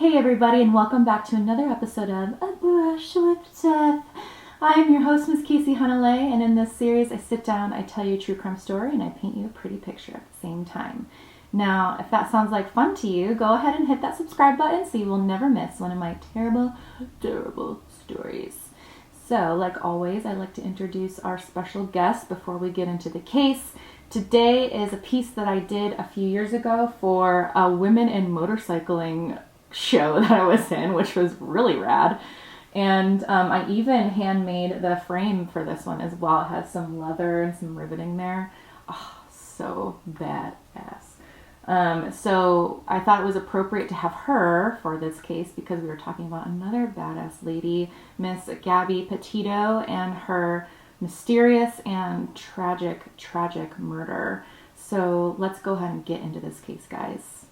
Hey everybody, and welcome back to another episode of A Brush with Death. I'm your host, Miss Casey Hunalay, and in this series I sit down, I tell you a true crime story, and I paint you a pretty picture at the same time. Now, if that sounds like fun to you, go ahead and hit that subscribe button so you will never miss one of my terrible stories. So, like always, I'd like to introduce our special guest before we get into the case. Today is a piece that I did a few years ago for a women in motorcycling show that I was in, which was really rad. And I even handmade the frame for this one as well. It has some leather and some riveting there. Oh, so badass. So I thought it was appropriate to have her for this case because we were talking about another badass lady, Miss Gabby Petito, and her mysterious and tragic murder. So let's go ahead and get into this case, guys.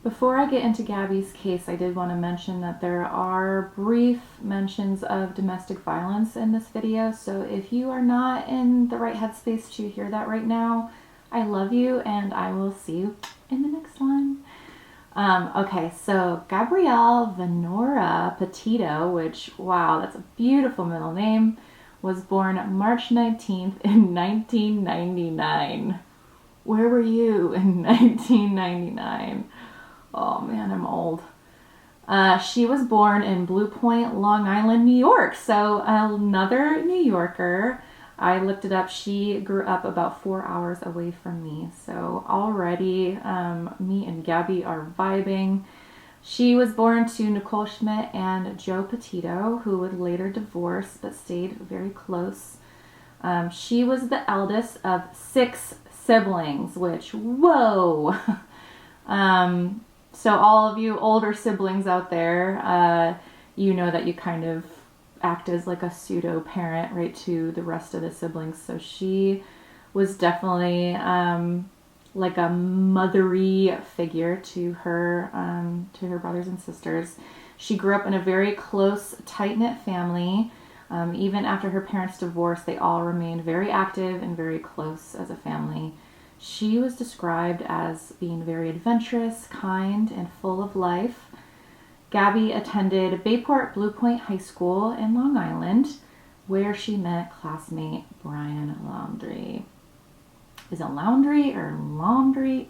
Before I get into Gabby's case, I did want to mention that there are brief mentions of domestic violence in this video, so if you are not in the right headspace to hear that right now, I love you and I will see you in the next one. Okay, so Gabrielle Venora Petito, which, wow, that's a beautiful middle name, was born March 19th in 1999. Where were you in 1999? Oh man, I'm old. She was born in Blue Point, Long Island, New York. So another New Yorker. I looked it up. She grew up about 4 hours away from me. So already me and Gabby are vibing. She was born to Nicole Schmidt and Joe Petito, who would later divorce but stayed very close. She was the eldest of 6 siblings, which, whoa! So all of you older siblings out there, you know that you kind of act as like a pseudo parent, right, to the rest of the siblings. So she was definitely like a mothery figure to her brothers and sisters. She grew up in a very close, tight-knit family. Even after her parents' divorce, they all remained very active and very close as a family. She was described as being very adventurous, kind, and full of life. Gabby attended Bayport Blue Point High School in Long Island, where she met classmate Brian Laundrie. Is it Laundrie or Laundrie?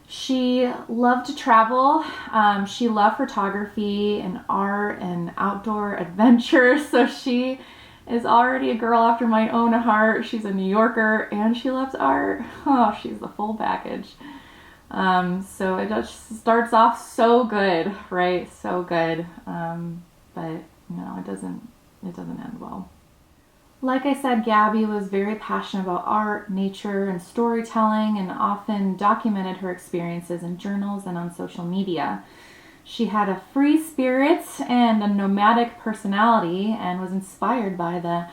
She loved to travel. She loved photography and art and outdoor adventures. So she is already a girl after my own heart. She's a New Yorker and she loves art. Oh, she's the full package. So it just starts off so good, right? So good. But no, it doesn't end well. Like I said, Gabby was very passionate about art, nature, and storytelling, and often documented her experiences in journals and on social media. She had a free spirit and a nomadic personality and was inspired by the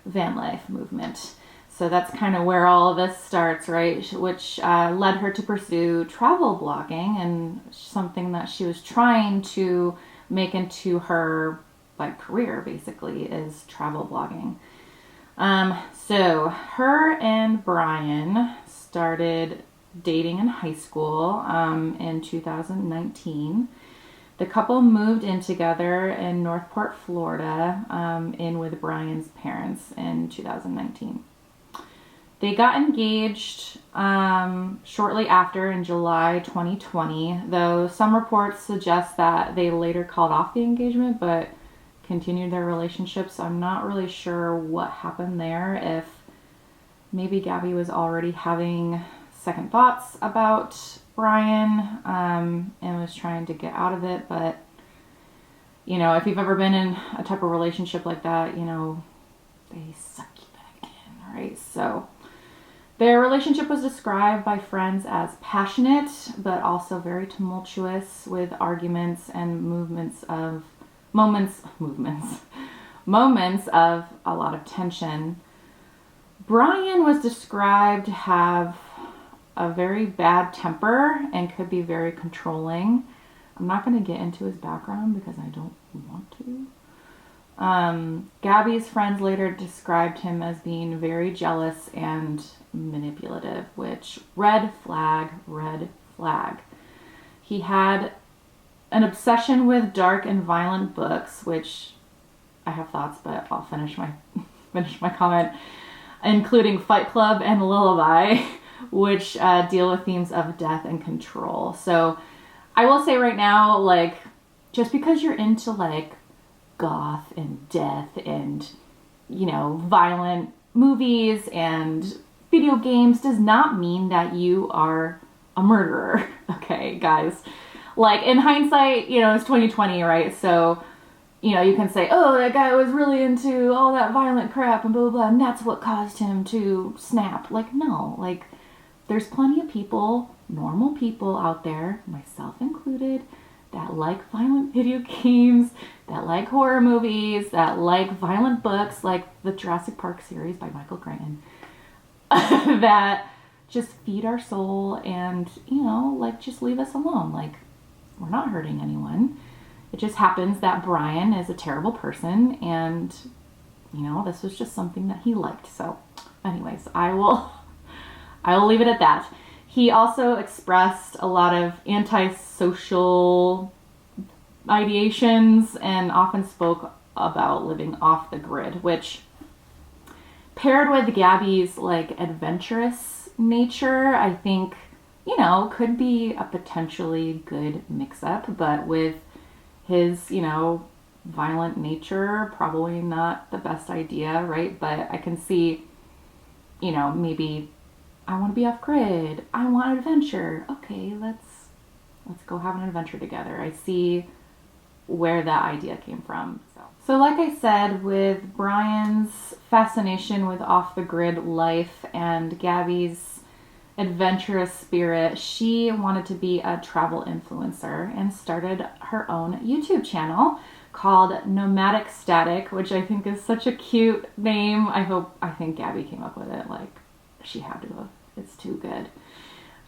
#van life movement. So that's kind of where all of this starts, right? Which led her to pursue travel blogging, and something that she was trying to make into her career, basically, is travel blogging. So her and Brian started dating in high school in 2019. The couple moved in together in Northport, Florida, in with Brian's parents in 2019. They got engaged shortly after in July 2020, though some reports suggest that they later called off the engagement but continued their relationship. So I'm not really sure what happened there, if maybe Gabby was already having second thoughts about Brian and was trying to get out of it. But, you know, if you've ever been in a type of relationship like that, you know, they suck you back in, right? So their relationship was described by friends as passionate, but also very tumultuous, with arguments and moments of a lot of tension. Brian was described to have a very bad temper and could be very controlling. I'm not going to get into his background because I don't want to. Gabby's friends later described him as being very jealous and manipulative, which red flag, red flag. He had an obsession with dark and violent books, which I have thoughts, but I'll finish my comment, including Fight Club and Lullaby, which deal with themes of death and control. So I will say right now, like, just because you're into like goth and death and, you know, violent movies and video games does not mean that you are a murderer. Okay, guys. Like, in hindsight, you know, it's 2020, right? So, you know, you can say, oh, that guy was really into all that violent crap and blah, blah, blah, and that's what caused him to snap. Like, no. Like, there's plenty of people, normal people out there, myself included, that like violent video games, that like horror movies, that like violent books, like the Jurassic Park series by Michael Crichton, that just feed our soul and, you know, like, just leave us alone. Like, we're not hurting anyone. It just happens that Brian is a terrible person, and, you know, this was just something that he liked. So anyways, I will leave it at that. He also expressed a lot of antisocial ideations and often spoke about living off the grid, which, paired with Gabby's like adventurous nature, I think, you know, could be a potentially good mix-up, but with his, you know, violent nature, probably not the best idea, right? But I can see, you know, maybe I want to be off grid. I want adventure. Okay, let's go have an adventure together. I see where that idea came from. So like I said, with Brian's fascination with off the grid life and Gabby's adventurous spirit, she wanted to be a travel influencer and started her own YouTube channel called Nomadic Static, which I think is such a cute name. I think Gabby came up with it. Like, she had to have. It's too good.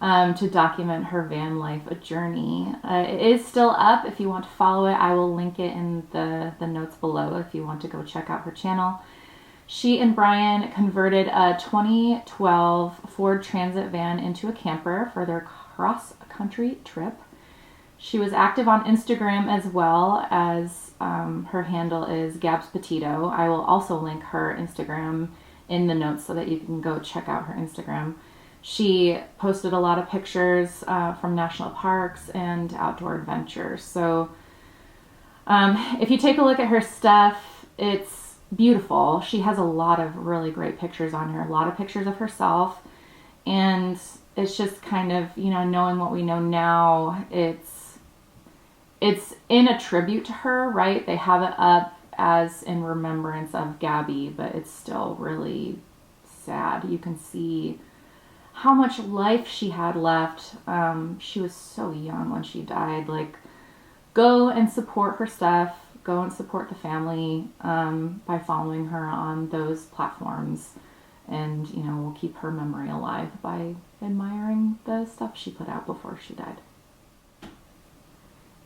To document her van life journey. It is still up. If you want to follow it, I will link it in the notes below if you want to go check out her channel. She and Brian converted a 2012 Ford Transit van into a camper for their cross-country trip. She was active on Instagram as well, as her handle is Gabby Petito. I will also link her Instagram in the notes so that you can go check out her Instagram. She posted a lot of pictures from national parks and outdoor adventures. So if you take a look at her stuff, it's beautiful. She has a lot of really great pictures on her, a lot of pictures of herself. And it's just kind of, you know, knowing what we know now, it's in a tribute to her, right? They have it up as in remembrance of Gabby, but it's still really sad. You can see how much life she had left. She was so young when she died. Like, go and support her stuff. Go and support the family by following her on those platforms. And, you know, we'll keep her memory alive by admiring the stuff she put out before she died.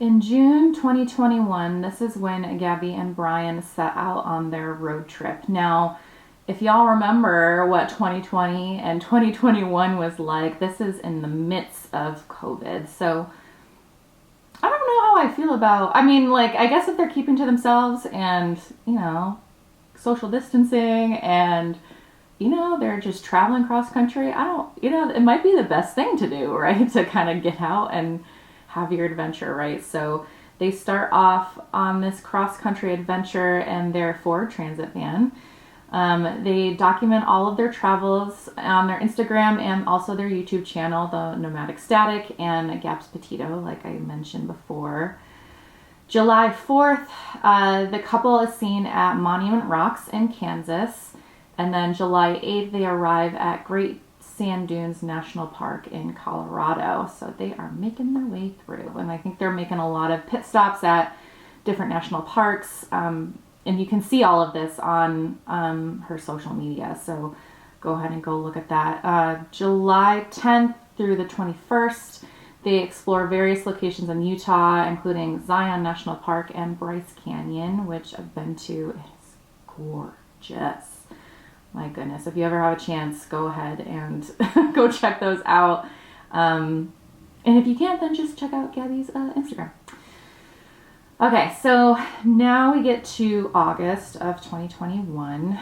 In June 2021, this is when Gabby and Brian set out on their road trip. Now, if y'all remember what 2020 and 2021 was like, this is in the midst of COVID. So I don't know how I feel about, I mean, like, I guess if they're keeping to themselves and, you know, social distancing and, you know, they're just traveling cross country, it might be the best thing to do, right? To kind of get out and have your adventure, right? So they start off on this cross country adventure in their Ford Transit van. They document all of their travels on their Instagram and also their YouTube channel, the Nomadic Static and Gabby Petito, like I mentioned before. July 4th, the couple is seen at Monument Rocks in Kansas. And then July 8th, they arrive at Great Sand Dunes National Park in Colorado. So they are making their way through. And I think they're making a lot of pit stops at different national parks. And you can see all of this on her social media. So go ahead and go look at that. July 10th through the 21st, They explore various locations in Utah, including Zion National Park and Bryce Canyon, which I've been to. It is gorgeous. My goodness. If you ever have a chance, go ahead and go check those out. And if you can't, then just check out Gabby's Instagram. Okay, so now we get to August of 2021.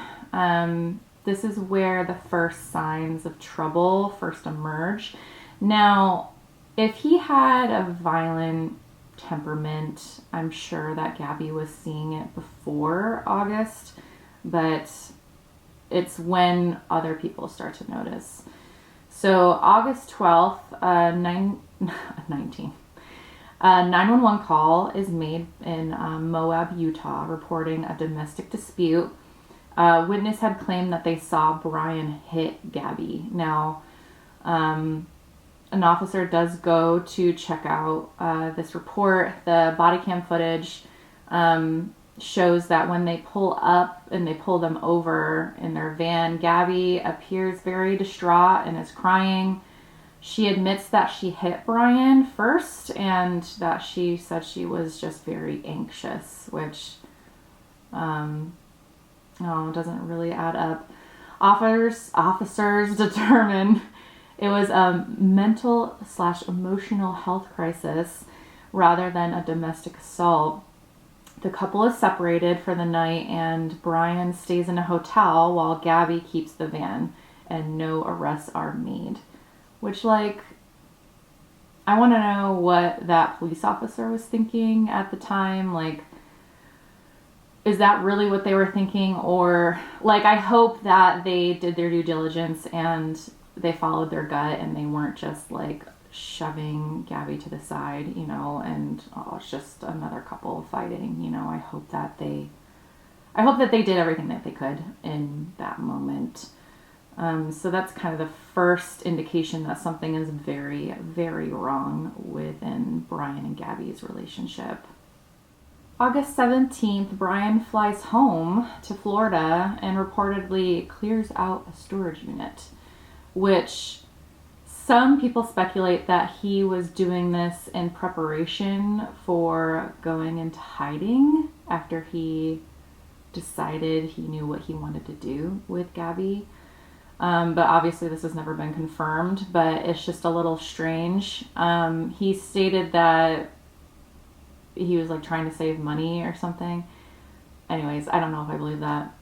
This is where the first signs of trouble first emerge. Now, if he had a violent temperament, I'm sure that Gabby was seeing it before August, but it's when other people start to notice. So August 12th, 911 call is made in Moab, Utah, reporting a domestic dispute. Witness had claimed that they saw Brian hit Gabby. Now, an officer does go to check out this report. The body cam footage shows that when they pull up and they pull them over in their van, Gabby appears very distraught and is crying. She admits that she hit Brian first and that she said she was just very anxious, which doesn't really add up. Officers determined it was a mental/emotional health crisis rather than a domestic assault. The couple is separated for the night and Brian stays in a hotel while Gabby keeps the van, and no arrests are made. Which, like, I want to know what that police officer was thinking at the time. Like, is that really what they were thinking? Or, like, I hope that they did their due diligence and they followed their gut and they weren't just, like, shoving Gabby to the side, you know, and it's just another couple fighting, you know. I hope that they did everything that they could in that moment. So that's kind of the first indication that something is very, very wrong within Brian and Gabby's relationship. August 17th, Brian flies home to Florida and reportedly clears out a storage unit, which some people speculate that he was doing this in preparation for going into hiding after he decided he knew what he wanted to do with Gabby. But obviously this has never been confirmed, but it's just a little strange. He stated that he was like trying to save money or something. Anyways, I don't know if I believe that.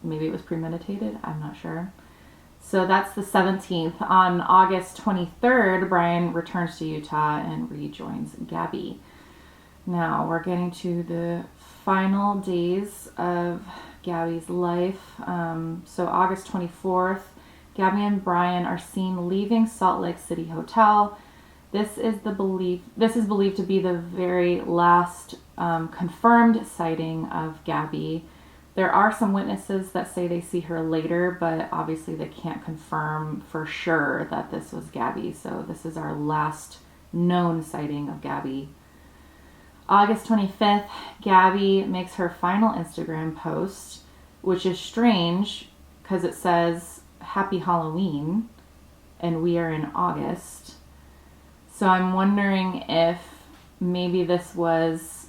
Maybe it was premeditated. I'm not sure. So that's the 17th. On August 23rd, Brian returns to Utah and rejoins Gabby. Now we're getting to the final days of Gabby's life. So August 24th, Gabby and Brian are seen leaving Salt Lake City Hotel. This is believed to be the very last confirmed sighting of Gabby. There are some witnesses that say they see her later, but obviously they can't confirm for sure that this was Gabby. So this is our last known sighting of Gabby. August 25th, Gabby makes her final Instagram post, which is strange because it says Happy Halloween and we are in August. So I'm wondering if maybe this was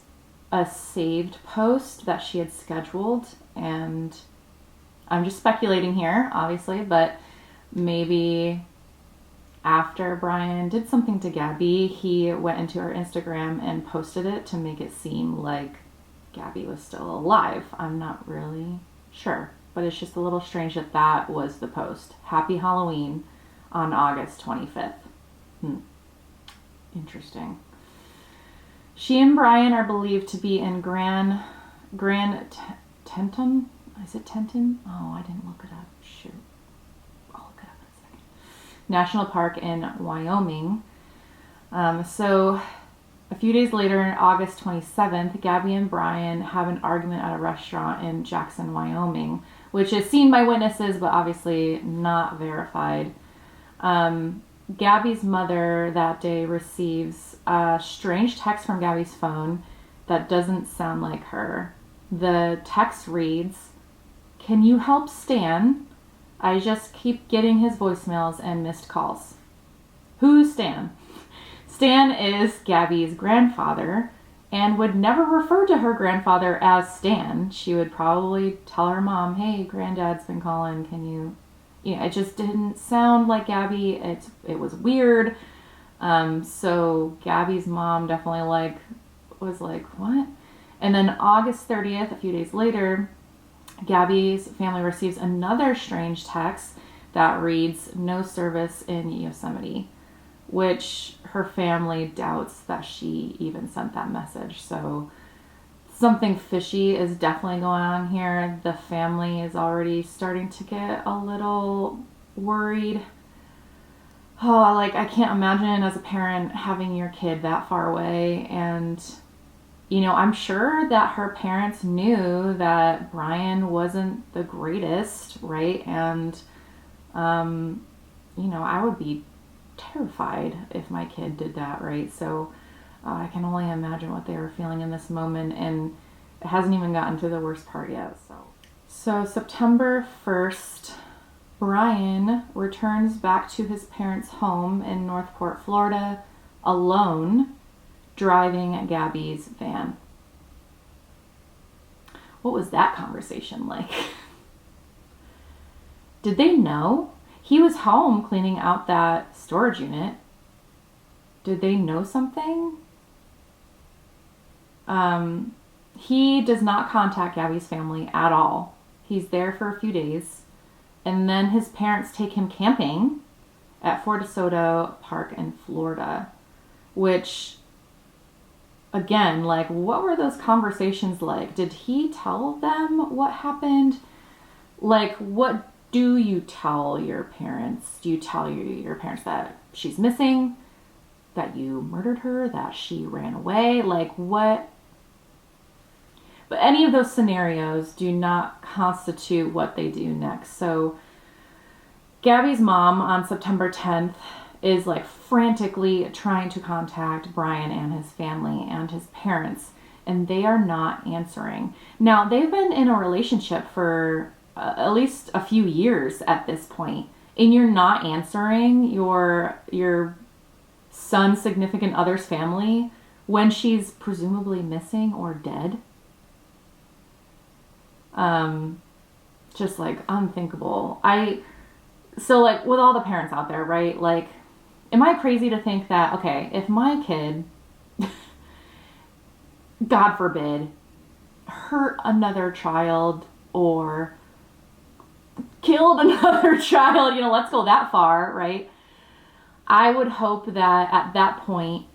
a saved post that she had scheduled, and I'm just speculating here, obviously, but maybe after Brian did something to Gabby, he went into her Instagram and posted it to make it seem like Gabby was still alive. I'm not really sure, but it's just a little strange that that was the post. Happy Halloween on August 25th. Interesting. She and Brian are believed to be in Grand Teton? Is it Teton? Oh, I didn't look it up. Shoot. I'll look it up in a second. National Park in Wyoming. So a few days later, on August 27th, Gabby and Brian have an argument at a restaurant in Jackson, Wyoming, which is seen by witnesses, but obviously not verified. Gabby's mother that day receives a strange text from Gabby's phone that doesn't sound like her. The text reads, "Can you help Stan? I just keep getting his voicemails and missed calls." Who's Stan? Stan is Gabby's grandfather and would never refer to her grandfather as Stan. She would probably tell her mom, hey, granddad's been calling, can you... it just didn't sound like Gabby. It was weird. So Gabby's mom definitely was like, what? And then August 30th, a few days later, Gabby's family receives another strange text that reads, no service in Yosemite, which her family doubts that she even sent that message. So something fishy is definitely going on here. The family is already starting to get a little worried. Oh, I can't imagine as a parent having your kid that far away. And, I'm sure that her parents knew that Brian wasn't the greatest, right? And, I would be terrified if my kid did that, right? So I can only imagine what they were feeling in this moment, and it hasn't even gotten to the worst part yet. So September 1st, Brian returns back to his parents' home in Northport, Florida, alone, driving Gabby's van. What was that conversation like? Did they know? He was home cleaning out that storage unit. Did they know something? He does not contact Gabby's family at all. He's there for a few days. And then his parents take him camping at Fort DeSoto Park in Florida. Which, again, what were those conversations like? Did he tell them what happened? What do you tell your parents? Do you tell your parents that she's missing? That you murdered her? That she ran away? What? But any of those scenarios do not constitute what they do next. So Gabby's mom on September 10th is frantically trying to contact Brian and his family and his parents, and they are not answering. Now, they've been in a relationship for at least a few years at this point, and you're not answering your son's significant other's family when she's presumably missing or dead. Just unthinkable. So with all the parents out there, right? Am I crazy to think that, okay, if my kid, God forbid, hurt another child or killed another child, let's go that far, right? I would hope that at that point,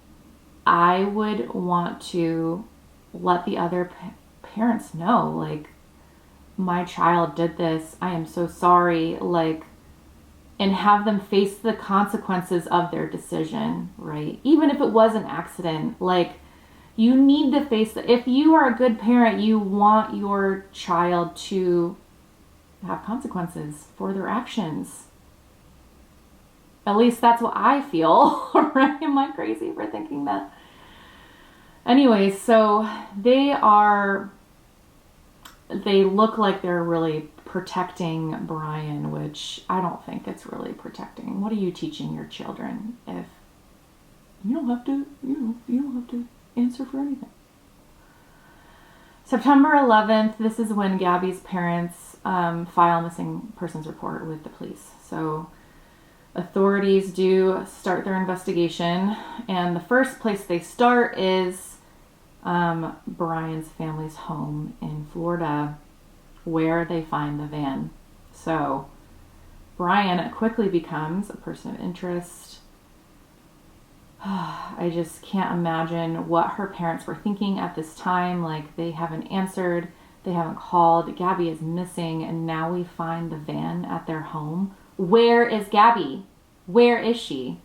I would want to let the other parents know, my child did this, I am so sorry, and have them face the consequences of their decision, right? Even if it was an accident, you need to face it. If you are a good parent, you want your child to have consequences for their actions. At least that's what I feel, right? Am I crazy for thinking that? Anyways, so they look like they're really protecting Brian, which I don't think it's really protecting. What are you teaching your children if you don't have to, you don't have to answer for anything? September 11th, this is when Gabby's parents file a missing persons report with the police. So authorities do start their investigation, and the first place they start is Brian's family's home in Florida, where they find the van. So Brian quickly becomes a person of interest. I just can't imagine what her parents were thinking at this time. They haven't answered, they haven't called, Gabby is missing, and now we find the van at their home. Where is Gabby? Where is she?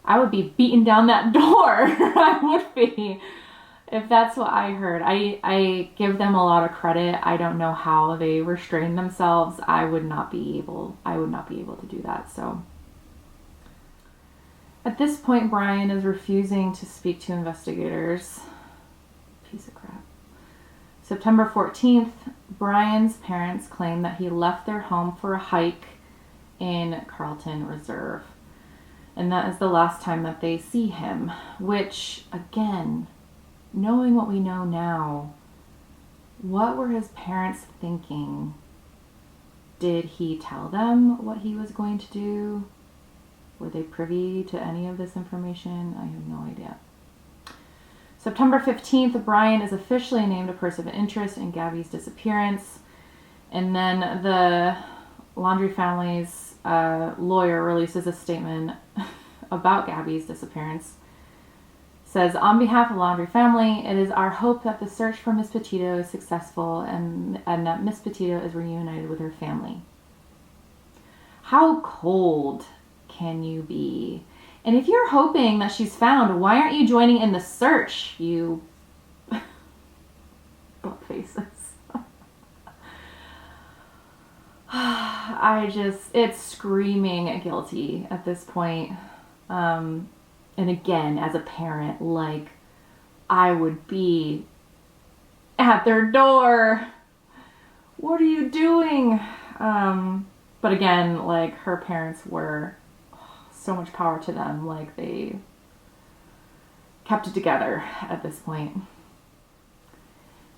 I would be beating down that door. I would be, if that's what I heard. I give them a lot of credit. I don't know how they restrained themselves. I would not be able to do that. So at this point, Brian is refusing to speak to investigators. Piece of crap. September 14th, Brian's parents claim that he left their home for a hike in Carlton Reserve. And that is the last time that they see him, which, again, knowing what we know now, what were his parents thinking? Did he tell them what he was going to do? Were they privy to any of this information? I have no idea. September 15th, Brian is officially named a person of interest in Gabby's disappearance. And then the Laundrie family's lawyer releases a statement about Gabby's disappearance. Says, on behalf of the Laundrie family, it is our hope that the search for Miss Petito is successful and that Miss Petito is reunited with her family. How cold can you be? And if you're hoping that she's found, why aren't you joining in the search, you butt faces? It's screaming guilty at this point. And again, as a parent, like, I would be at their door. What are you doing? But again, like, her parents were so much power to them. Like, they kept it together at this point.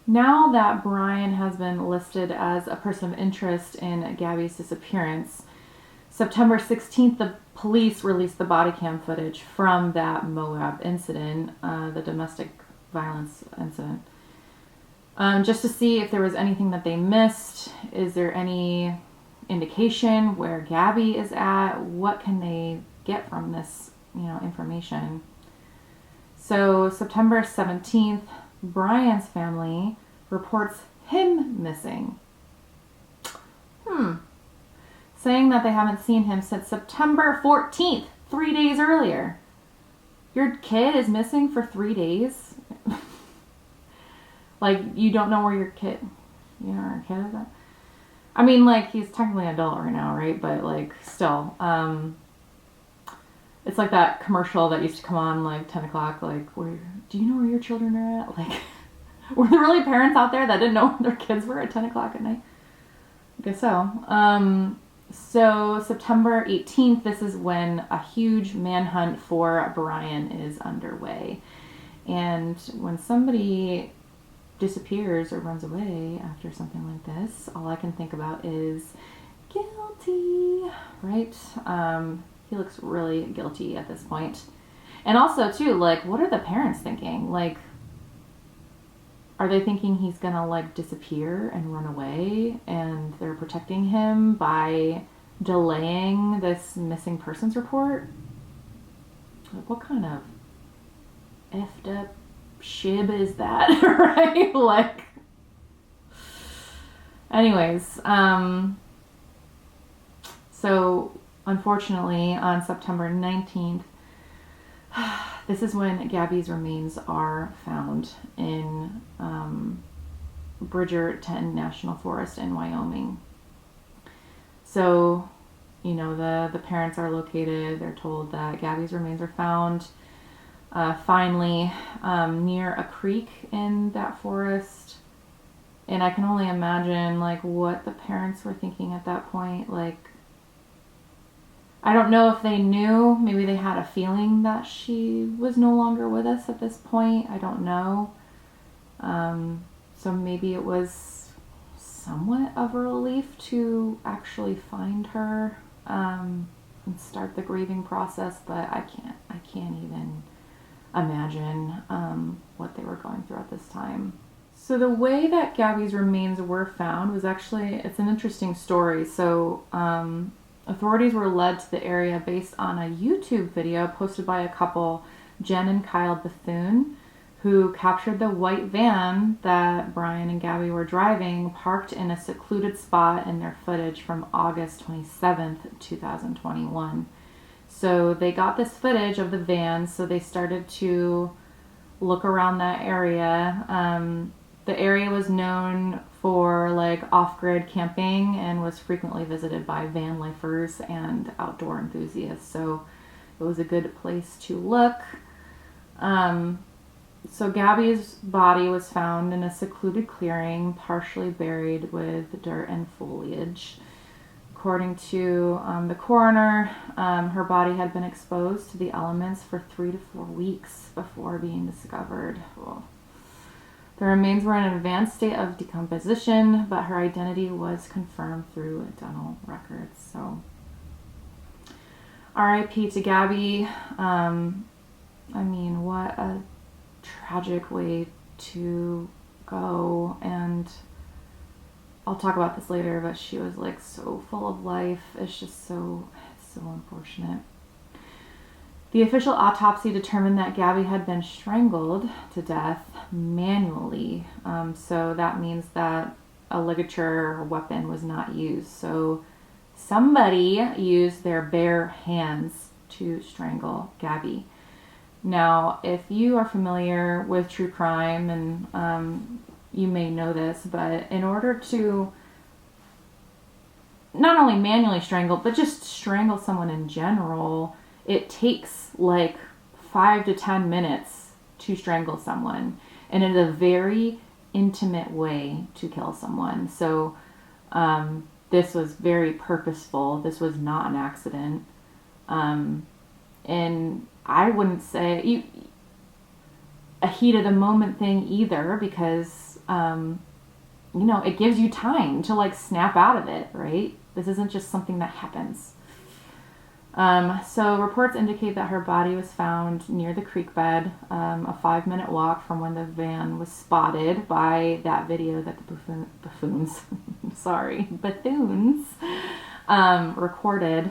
Now that Brian has been listed as a person of interest in Gabby's disappearance, September 16th, the police released the body cam footage from that Moab incident, the domestic violence incident, just to see if there was anything that they missed. Is there any indication where Gabby is at? What can they get from this, information? So September 17th, Brian's family reports him missing. Saying that they haven't seen him since September 14th, 3 days earlier. Your kid is missing for 3 days? Like, you don't know where your kid is at? I mean, like, he's technically an adult right now, right? But, like, still. It's like that commercial that used to come on, like, 10 o'clock, like, do you know where your children are at? Like, were there really parents out there that didn't know where their kids were at 10 o'clock at night? I guess so. So September 18th, this is when a huge manhunt for Brian is underway. And when somebody disappears or runs away after something like this, all I can think about is guilty, right? He looks really guilty at this point. And also, too, like, what are the parents thinking? Like, are they thinking he's gonna, like, disappear and run away and they're protecting him by delaying this missing persons report? Like, what kind of effed up shib is that, right? Like, anyways, so unfortunately on September 19th, this is when Gabby's remains are found in Bridgerton National Forest in Wyoming. So, the parents are located. They're told that Gabby's remains are found finally near a creek in that forest. And I can only imagine, like, what the parents were thinking at that point. Like, I don't know if they knew. Maybe they had a feeling that she was no longer with us at this point. I don't know. So maybe it was somewhat of a relief to actually find her and start the grieving process. But I can't even imagine what they were going through at this time. So the way that Gabby's remains were found was actually, it's an interesting story. So authorities were led to the area based on a YouTube video posted by a couple, Jen and Kyle Bethune, who captured the white van that Brian and Gabby were driving, parked in a secluded spot in their footage from August 27th, 2021. So they got this footage of the van, so they started to look around that area. The area was known for, like, off-grid camping and was frequently visited by van lifers and outdoor enthusiasts. So it was a good place to look. So Gabby's body was found in a secluded clearing, partially buried with dirt and foliage. According to the coroner, her body had been exposed to the elements for 3 to 4 weeks before being discovered. Well, the remains were in an advanced state of decomposition, but her identity was confirmed through dental records. So, R.I.P. to Gabby. I mean, what a tragic way to go. And I'll talk about this later, but she was like so full of life. It's just so unfortunate. The official autopsy determined that Gabby had been strangled to death manually. So that means that a ligature or weapon was not used. So somebody used their bare hands to strangle Gabby. Now, if you are familiar with true crime, and you may know this, but in order to not only manually strangle, but just strangle someone in general, it takes like 5 to 10 minutes to strangle someone. And it is a very intimate way to kill someone. So this was very purposeful. This was not an accident. And I wouldn't say a heat of the moment thing either, because, it gives you time to like snap out of it, right? This isn't just something that happens. So reports indicate that her body was found near the creek bed, a 5-minute walk from when the van was spotted by that video that the buffoons recorded.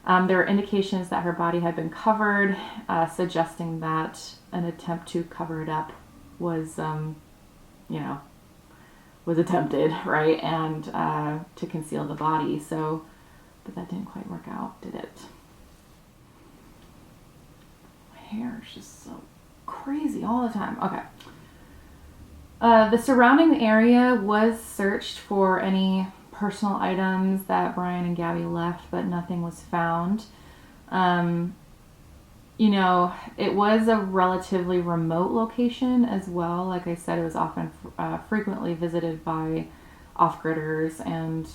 There were indications that her body had been covered, suggesting that an attempt to cover it up was attempted, right? And to conceal the body. So, but that didn't quite work out, did it? My hair is just so crazy all the time. Okay. The surrounding area was searched for any personal items that Brian and Gabby left, but nothing was found. It was a relatively remote location as well. Like I said, it was often frequently visited by off-gridders and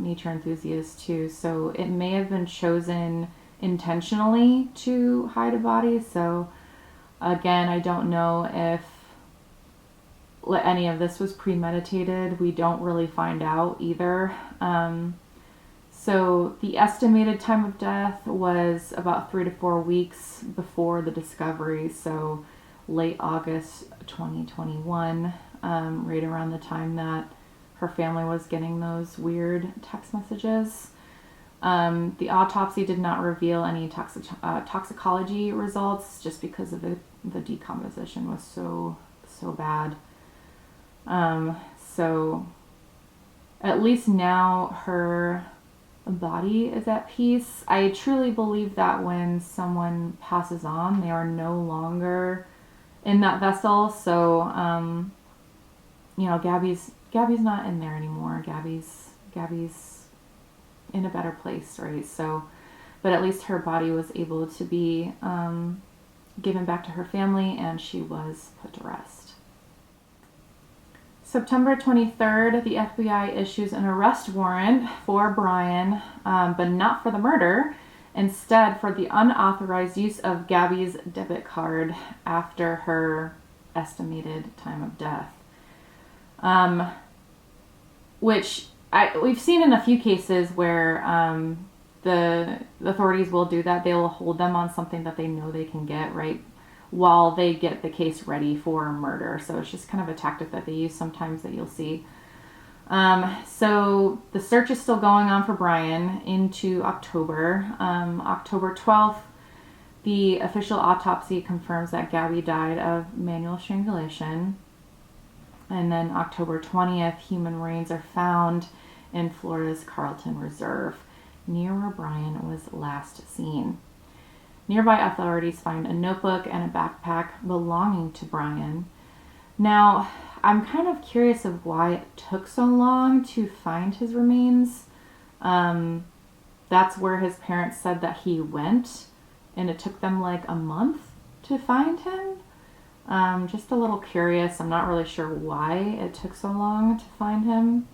nature enthusiasts too. So it may have been chosen intentionally to hide a body. So again, I don't know if any of this was premeditated. We don't really find out either. So the estimated time of death was about 3 to 4 weeks before the discovery. So late August 2021, right around the time that her family was getting those weird text messages. The autopsy did not reveal any toxicology results, just because of the decomposition was so bad. So at least now her body is at peace. I truly believe that when someone passes on, they are no longer in that vessel. So, Gabby's not in there anymore. Gabby's in a better place, right? So, but at least her body was able to be given back to her family, and she was put to rest. September 23rd, the FBI issues an arrest warrant for Brian, but not for the murder. Instead, for the unauthorized use of Gabby's debit card after her estimated time of death. Which we've seen in a few cases where the authorities will do that. They will hold them on something that they know they can get, right, while they get the case ready for murder. So it's just kind of a tactic that they use sometimes that you'll see. So the search is still going on for Brian into October. October 12th, the official autopsy confirms that Gabby died of manual strangulation. And then October 20th, human remains are found in Florida's Carlton Reserve, near where Brian was last seen. Nearby authorities find a notebook and a backpack belonging to Brian. Now, I'm kind of curious of why it took so long to find his remains. That's where his parents said that he went, and it took them like a month to find him. Just a little curious. I'm not really sure why it took so long to find him.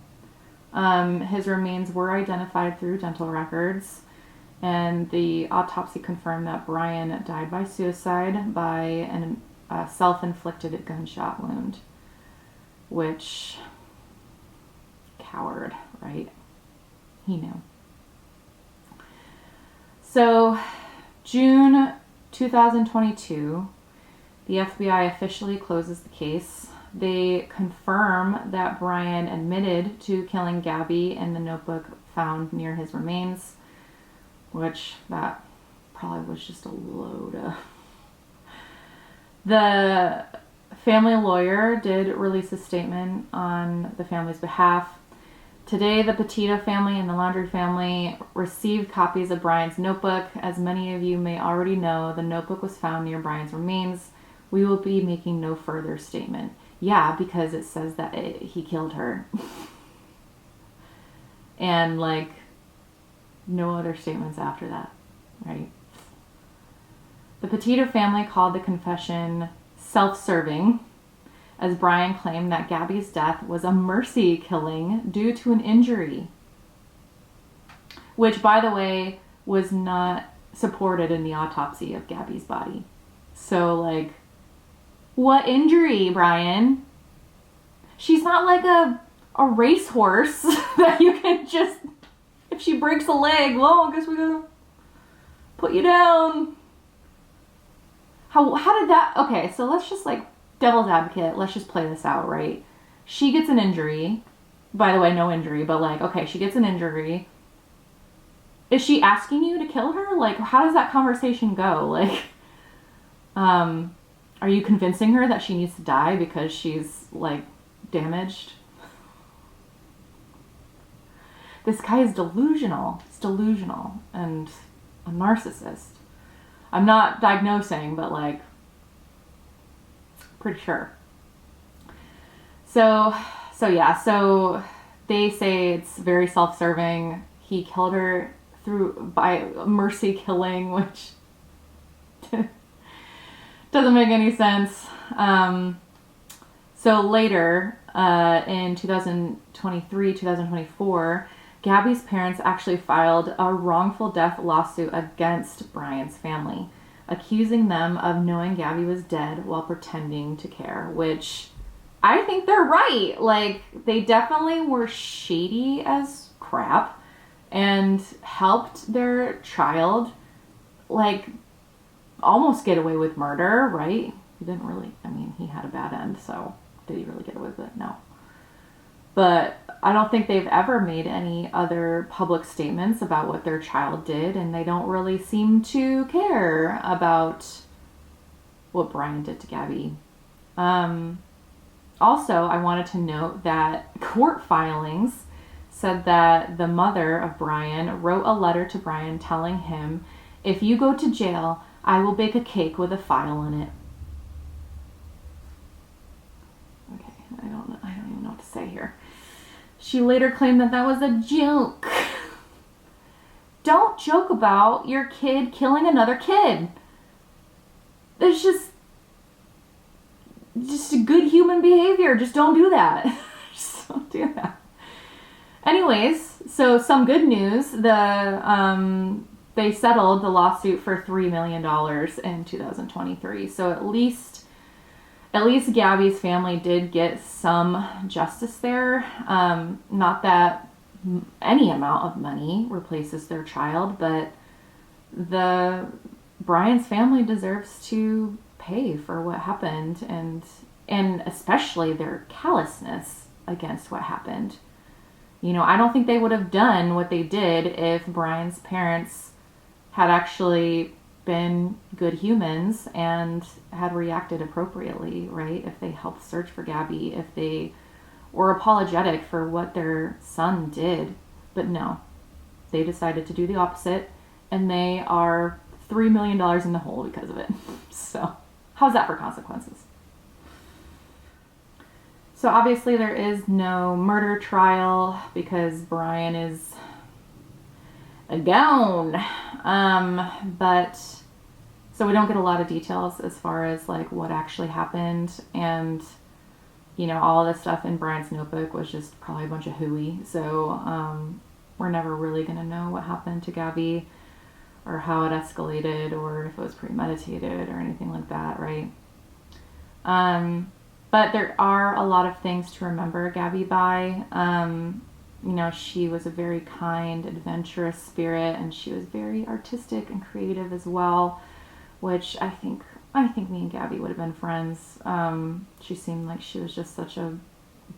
His remains were identified through dental records, and the autopsy confirmed that Brian died by suicide by a self-inflicted gunshot wound, which, coward, right? He knew. So, June 2022, the FBI officially closes the case. They confirm that Brian admitted to killing Gabby in the notebook found near his remains, which that probably was just a load of... The family lawyer did release a statement on the family's behalf. Today, the Petito family and the Laundrie family received copies of Brian's notebook. As many of you may already know, the notebook was found near Brian's remains. We will be making no further statement. Yeah, because it says that he killed her. And, like, no other statements after that, right? The Petito family called the confession self-serving, as Brian claimed that Gabby's death was a mercy killing due to an injury, which, by the way, was not supported in the autopsy of Gabby's body. So, like, what injury, Brian? She's not like a racehorse that you can just, if she breaks a leg, well, I guess we gotta put you down. How did that, okay, so let's just, like, devil's advocate, let's just play this out, right? She gets an injury. By the way, no injury, but, like, okay, she gets an injury. Is she asking you to kill her? Like, how does that conversation go? Like, are you convincing her that she needs to die because she's, like, damaged? This guy is delusional. He's delusional and a narcissist. I'm not diagnosing, but, like, pretty sure. So they say it's very self-serving. He killed her by mercy killing, which doesn't make any sense. So later, in 2023, 2024, Gabby's parents actually filed a wrongful death lawsuit against Brian's family, accusing them of knowing Gabby was dead while pretending to care, which I think they're right. Like, they definitely were shady as crap and helped their child, like, almost get away with murder, right? He didn't really, I mean, he had a bad end, so did he really get away with it? No. But I don't think they've ever made any other public statements about what their child did, and they don't really seem to care about what Brian did to Gabby. Also, I wanted to note that court filings said that the mother of Brian wrote a letter to Brian telling him, "If you go to jail, I will bake a cake with a file in it." Okay, I don't even know what to say here. She later claimed that that was a joke. Don't joke about your kid killing another kid. There's just a good human behavior. Just don't do that. Just don't do that. Anyways, so some good news. They settled the lawsuit for $3 million in 2023. So at least Gabby's family did get some justice there. Not that any amount of money replaces their child, but Brian's family deserves to pay for what happened, and especially their callousness against what happened. You know, I don't think they would have done what they did if Brian's parents had actually been good humans and had reacted appropriately, right? If they helped search for Gabby, if they were apologetic for what their son did. But no, they decided to do the opposite, and they are $3 million in the hole because of it. So how's that for consequences? So obviously there is no murder trial because Brian is gone. But so we don't get a lot of details as far as like what actually happened, and all of the stuff in Brian's notebook was just probably a bunch of hooey. So we're never really going to know what happened to Gabby or how it escalated or if it was premeditated or anything like that, right? But there are a lot of things to remember Gabby by. She was a very kind, adventurous spirit, and she was very artistic and creative as well, which I think me and Gabby would have been friends. She seemed like she was just such a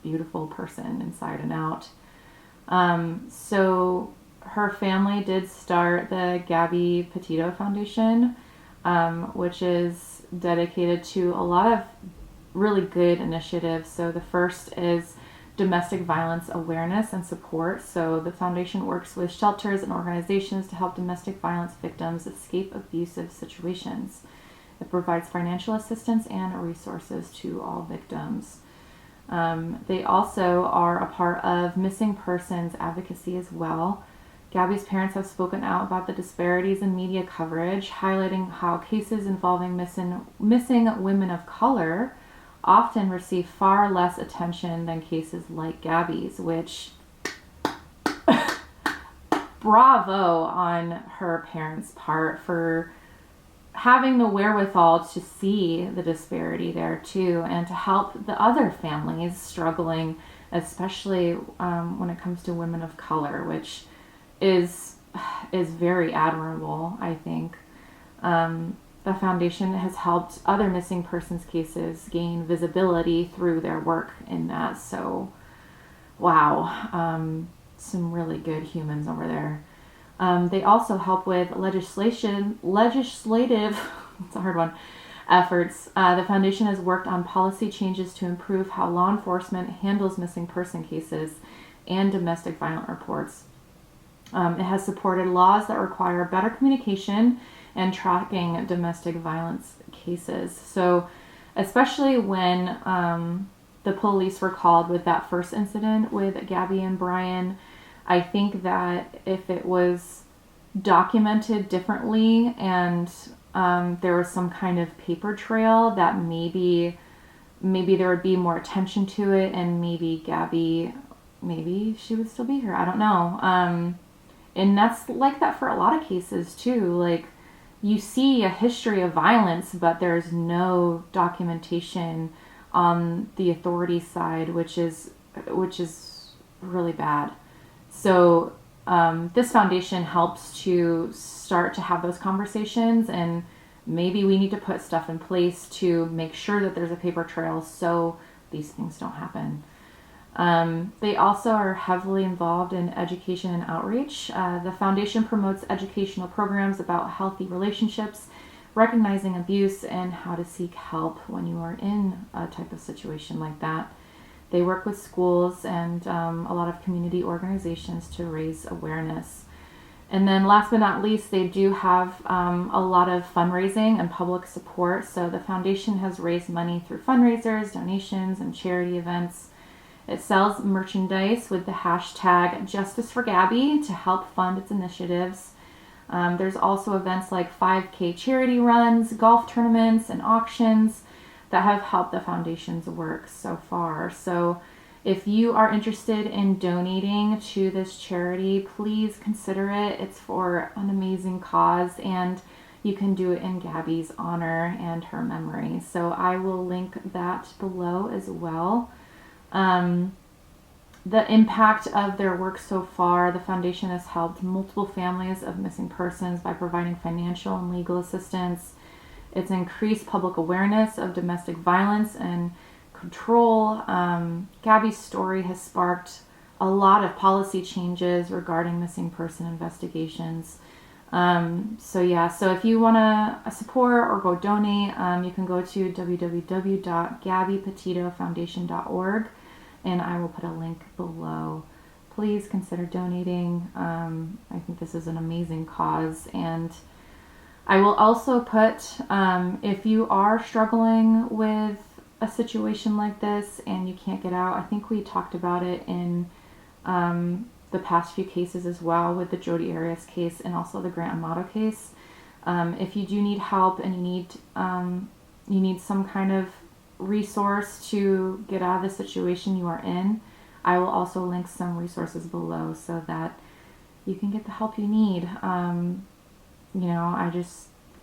beautiful person inside and out. So her family did start the Gabby Petito Foundation, which is dedicated to a lot of really good initiatives. So the first is domestic violence awareness and support. So the foundation works with shelters and organizations to help domestic violence victims escape abusive situations. It provides financial assistance and resources to all victims. They also are a part of missing persons advocacy as well. Gabby's parents have spoken out about the disparities in media coverage, highlighting how cases involving missing women of color often receive far less attention than cases like Gabby's, which bravo on her parents' part for having the wherewithal to see the disparity there too, and to help the other families struggling, especially when it comes to women of color, which is very admirable, I think. The foundation has helped other missing persons cases gain visibility through their work in that. So, wow, some really good humans over there. They also help with legislative, it's a hard one, efforts. The foundation has worked on policy changes to improve how law enforcement handles missing person cases and domestic violence reports. It has supported laws that require better communication and tracking domestic violence cases. So especially when the police were called with that first incident with Gabby and Brian, I think that if it was documented differently and there was some kind of paper trail, that maybe there would be more attention to it, and maybe Gabby, maybe she would still be here. I don't know. And that's like that for a lot of cases too. Like, you see a history of violence, but there's no documentation on the authority side, which is really bad. So this foundation helps to start to have those conversations, and maybe we need to put stuff in place to make sure that there's a paper trail so these things don't happen. They also are heavily involved in education and outreach. The foundation promotes educational programs about healthy relationships, recognizing abuse, and how to seek help when you are in a type of situation like that. They work with schools and a lot of community organizations to raise awareness. And then last but not least, they do have a lot of fundraising and public support. So the foundation has raised money through fundraisers, donations, and charity events. It sells merchandise with the hashtag Justice for Gabby to help fund its initiatives. There's also events like 5K charity runs, golf tournaments, and auctions that have helped the foundation's work so far. So if you are interested in donating to this charity, please consider it. It's for an amazing cause, and you can do it in Gabby's honor and her memory. So I will link that below as well. The impact of their work so far: the foundation has helped multiple families of missing persons by providing financial and legal assistance. It's increased public awareness of domestic violence and control. Gabby's story has sparked a lot of policy changes regarding missing person investigations. So if you want to support or go donate, you can go to www.gabbypetitofoundation.org, and I will put a link below. Please consider donating. I think this is an amazing cause, and I will also put, if you are struggling with a situation like this and you can't get out, I think we talked about it in the past few cases as well, with the Jodi Arias case and also the Grant Amato case. If you do need help and you need some kind of resource to get out of the situation you are in, I will also link some resources below so that you can get the help you need. You know,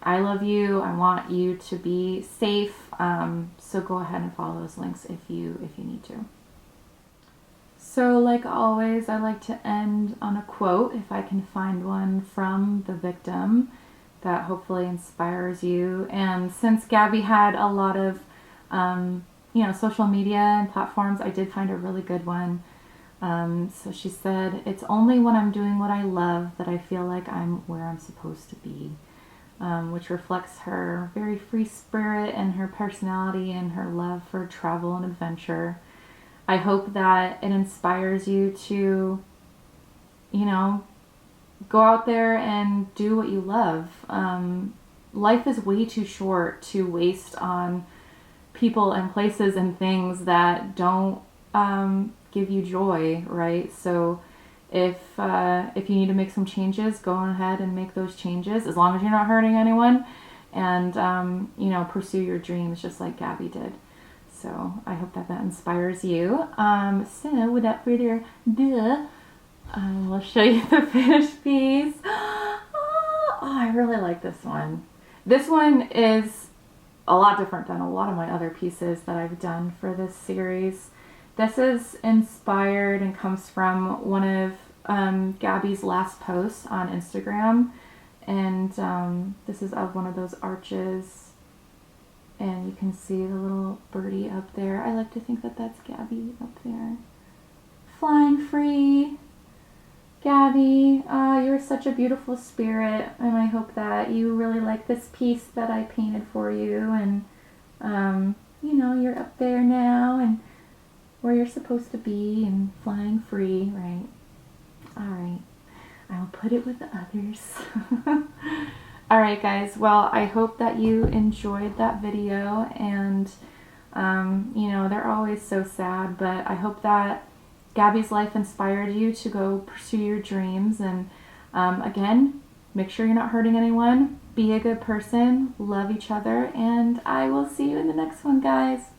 I love you. I want you to be safe. So go ahead and follow those links if you need to. So like always, I like to end on a quote, if I can find one from the victim that hopefully inspires you. And since Gabby had a lot of, social media and platforms, I did find a really good one. So she said, "It's only when I'm doing what I love that I feel like I'm where I'm supposed to be," which reflects her very free spirit and her personality and her love for travel and adventure. I hope that it inspires you to, go out there and do what you love. Life is way too short to waste on people and places and things that don't give you joy, right? So if you need to make some changes, go ahead and make those changes, as long as you're not hurting anyone, and pursue your dreams just like Gabby did. So I hope that inspires you. So without further ado, we'll show you the finished piece. Oh, I really like this one. This one is a lot different than a lot of my other pieces that I've done for this series. This is inspired and comes from one of Gabby's last posts on Instagram. And this is of one of those arches. And you can see the little birdie up there. I like to think that that's Gabby up there. Flying free. Gabby, you're such a beautiful spirit, and I hope that you really like this piece that I painted for you, and you're up there now and where you're supposed to be and flying free, right? Alright, I'll put it with the others. Alright guys, well, I hope that you enjoyed that video, and they're always so sad, but I hope that Gabby's life inspired you to go pursue your dreams. And again, make sure you're not hurting anyone. Be a good person. Love each other. And I will see you in the next one, guys.